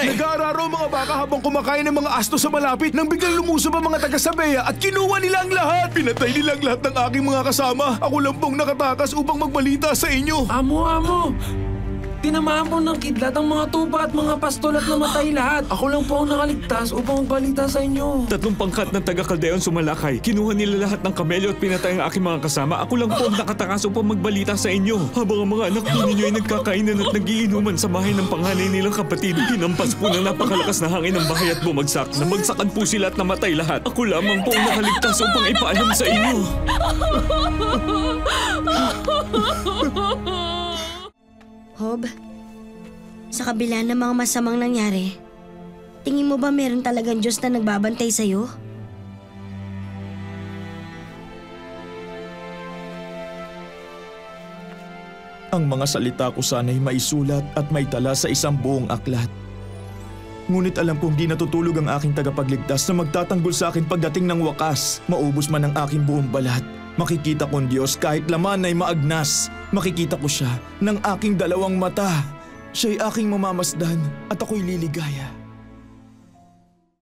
Nag-aararo ang mga baka habang kumakain ng mga asto sa malapit nang biglang lumusob ang mga taga-Sabea at kinuha nila ang lahat. Pinatay nila ang lahat ng aking mga kasama. Ako lang pong nakatakas upang magbalita sa inyo. Amo! Tinamaan po ng kidlat ang mga tupa at mga pastol at namatay lahat. Ako lang po ang nakaligtas upang magbalita sa inyo. 3 pangkat ng taga-Kaldeon sumalakay. Kinuha nila lahat ng kamelyo at pinatay ang aking mga kasama. Ako lang po ang nakatakas upang magbalita sa inyo. Habang ang mga anak po ninyo ay nagkakainan at nagiinuman sa bahay ng panganay nilang kapatid. Hinampas po ng napakalakas na hangin ang bahay at bumagsak. Nabagsakan po sila at namatay lahat. Ako lamang po ang nakaligtas upang ipaalam sa inyo. Hob, sa kabila ng mga masamang nangyari, tingin mo ba meron talagang Diyos na nagbabantay sa'yo? Ang mga salita ko sana'y maisulat at maitala sa isang buong aklat. Ngunit alam kong di natutulog ang aking tagapagligtas na magtatanggol sa akin pagdating ng wakas. Maubos man ang aking buong balat. Makikita kong Diyos kahit laman ay maagnas. Makikita ko siya ng aking 2 mata. Siya'y aking mamamasdan at ako'y liligaya.